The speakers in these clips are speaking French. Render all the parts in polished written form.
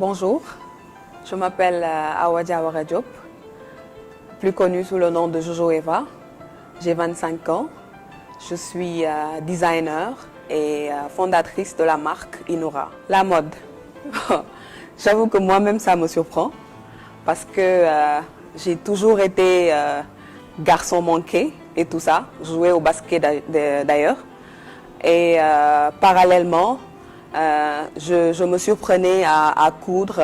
Bonjour, je m'appelle Awa Diawara Diop, plus connue sous le nom de Jojo Eva. J'ai 25 ans, je suis designer et fondatrice de la marque Inura. La mode, j'avoue que moi-même ça me surprend parce que j'ai toujours été garçon manqué et tout ça, joué au basket d'ailleurs. Et parallèlement, je me surprenais à coudre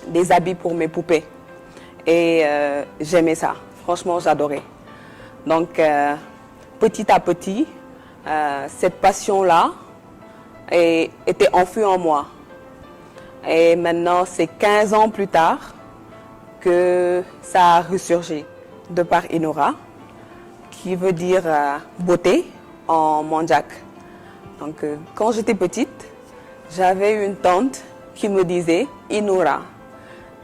des habits pour mes poupées. Et j'aimais ça, franchement j'adorais. Donc petit à petit, cette passion-là était enfouie en moi. Et maintenant, c'est 15 ans plus tard que ça a ressurgi de par Inura, qui veut dire beauté en mandjak. Donc quand j'étais petite, j'avais une tante qui me disait Inura.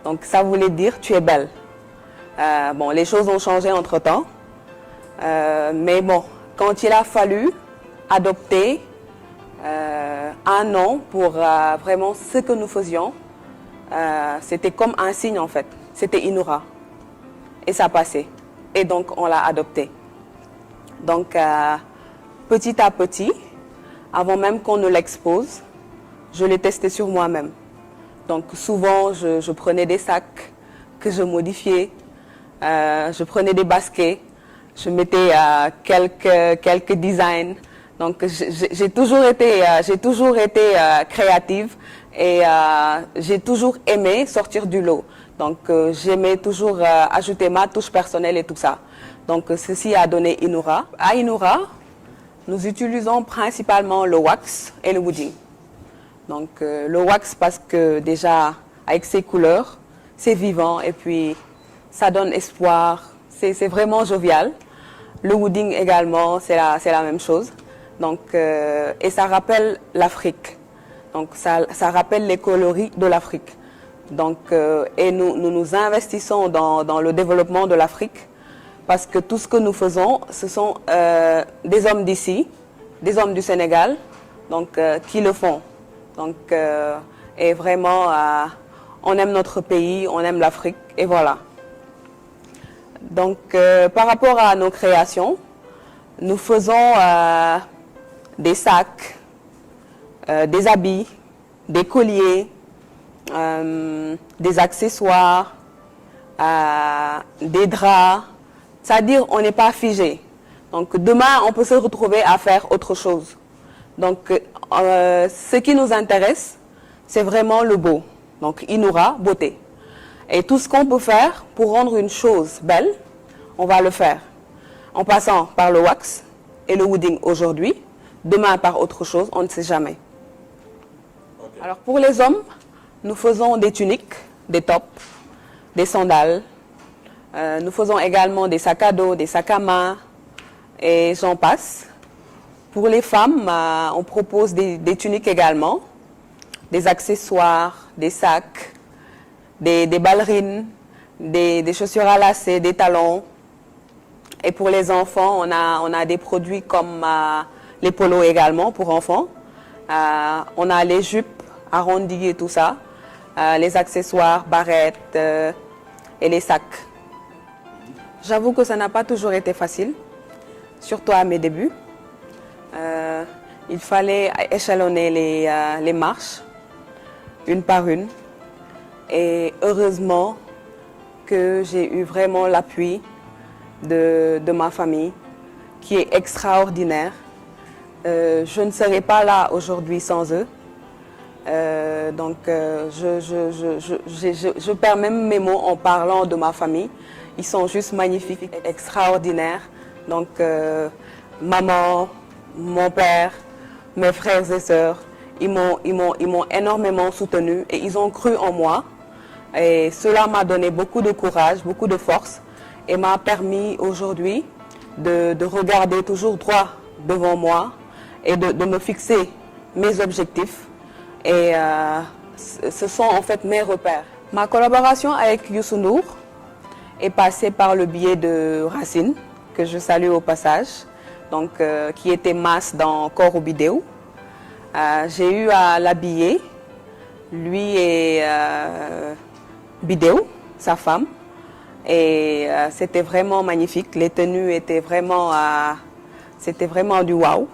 Donc ça voulait dire tu es belle. Bon, les choses ont changé entre-temps. Mais bon, quand il a fallu adopter un nom pour vraiment ce que nous faisions, c'était comme un signe en fait. C'était Inura. Et ça passait. Et donc on l'a adopté. Donc petit à petit, avant même qu'on ne l'expose, je l'ai testé sur moi-même. Donc souvent, je prenais des sacs que je modifiais, je prenais des baskets, je mettais quelques designs. Donc j'ai toujours été créative et j'ai toujours aimé sortir du lot. Donc j'aimais toujours ajouter ma touche personnelle et tout ça. Donc ceci a donné Inura. À Inura, nous utilisons principalement le wax et le wooding. Donc le wax parce que déjà avec ses couleurs, c'est vivant et puis ça donne espoir, c'est vraiment jovial. Le wooding également, c'est la même chose. Donc, et ça rappelle l'Afrique. Donc ça rappelle les coloris de l'Afrique. Donc, et nous investissons dans le développement de l'Afrique parce que tout ce que nous faisons, ce sont des hommes d'ici, des hommes du Sénégal, donc qui le font. Donc, et vraiment, on aime notre pays, on aime l'Afrique, et voilà. Donc, par rapport à nos créations, nous faisons des sacs, des habits, des colliers, des accessoires, des draps. C'est-à-dire, on n'est pas figé. Donc, demain, on peut se retrouver à faire autre chose. Donc, ce qui nous intéresse, c'est vraiment le beau. Donc, Inura, beauté. Et tout ce qu'on peut faire pour rendre une chose belle, on va le faire. En passant par le wax et le wooding aujourd'hui, demain par autre chose, on ne sait jamais. Okay. Alors, pour les hommes, nous faisons des tuniques, des tops, des sandales. Nous faisons également des sacs à dos, des sacs à main, et j'en passe. Pour les femmes, on propose des tuniques également, des accessoires, des sacs, des ballerines, des chaussures à lacets, des talons. Et pour les enfants, on a des produits comme les polos également pour enfants. On a les jupes arrondies et tout ça, les accessoires, barrettes et les sacs. J'avoue que ça n'a pas toujours été facile, surtout à mes débuts. Il fallait échelonner les marches, une par une. Et heureusement que j'ai eu vraiment l'appui de ma famille, qui est extraordinaire. Je ne serais pas là aujourd'hui sans eux. Donc je perds même mes mots en parlant de ma famille. Ils sont juste magnifiques, extraordinaires. Donc maman, mon père, mes frères et sœurs, ils m'ont énormément soutenu et ils ont cru en moi. Et cela m'a donné beaucoup de courage, beaucoup de force et m'a permis aujourd'hui de regarder toujours droit devant moi et de me fixer mes objectifs. Et ce sont en fait mes repères. Ma collaboration avec Youssou N'Dour est passée par le biais de Racine, que je salue au passage, donc, qui était Mas dans Koro Bidéo. J'ai eu à l'habiller Lui et Bidéo, sa femme. Et c'était vraiment magnifique. Les tenues étaient vraiment, c'était vraiment du waouh.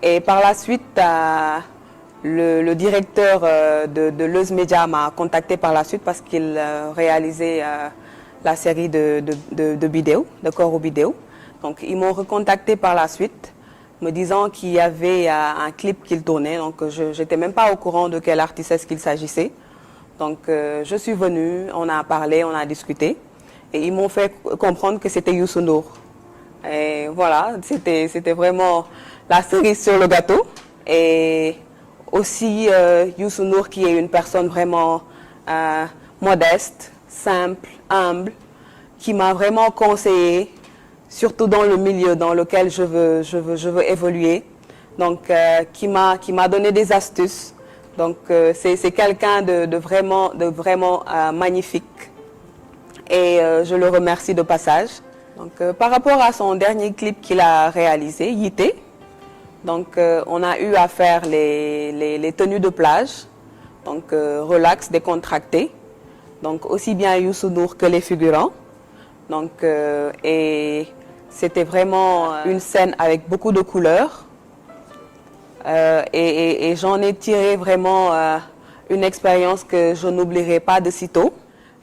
Et par la suite, le directeur de Leuz Média m'a contacté par la suite parce qu'il réalisait la série de Bidéo, de Koro Bidéo. Donc ils m'ont recontacté par la suite, me disant qu'il y avait un clip qu'il tournait. Donc je n'étais même pas au courant de quel artiste est-ce qu'il s'agissait. Donc je suis venue, on a parlé, on a discuté. Et ils m'ont fait comprendre que c'était Youssou N'Dour. Et voilà, c'était vraiment la cerise sur le gâteau. Et aussi Youssou N'Dour qui est une personne vraiment modeste, simple, humble, qui m'a vraiment conseillé, surtout dans le milieu dans lequel je veux évoluer. Donc qui m'a donné des astuces. Donc c'est quelqu'un de vraiment magnifique. Et je le remercie de passage. Donc, par rapport à son dernier clip qu'il a réalisé, Yité, donc, on a eu à faire les tenues de plage, donc relax, décontracté, donc aussi bien Youssou N'Dour que les figurants. Donc, et c'était vraiment une scène avec beaucoup de couleurs. Et j'en ai tiré vraiment une expérience que je n'oublierai pas de sitôt.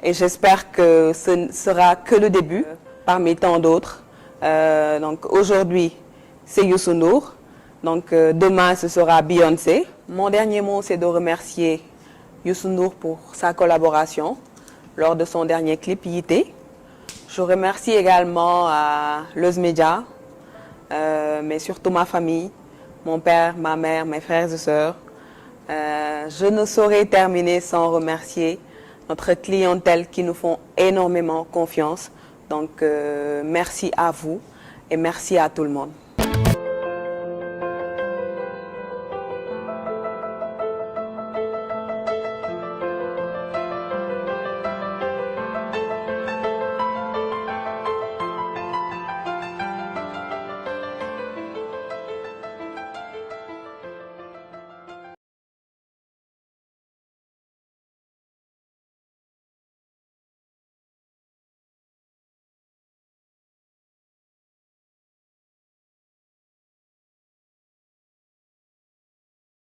Et j'espère que ce ne sera que le début parmi tant d'autres. Donc aujourd'hui, c'est Youssou N'Dour. Donc demain, ce sera Beyoncé. Mon dernier mot, c'est de remercier Youssou N'Dour pour sa collaboration lors de son dernier clip Yité. Je remercie également Leuz Média, mais surtout ma famille, mon père, ma mère, mes frères et sœurs. Je ne saurais terminer sans remercier notre clientèle qui nous font énormément confiance. Donc merci à vous et merci à tout le monde.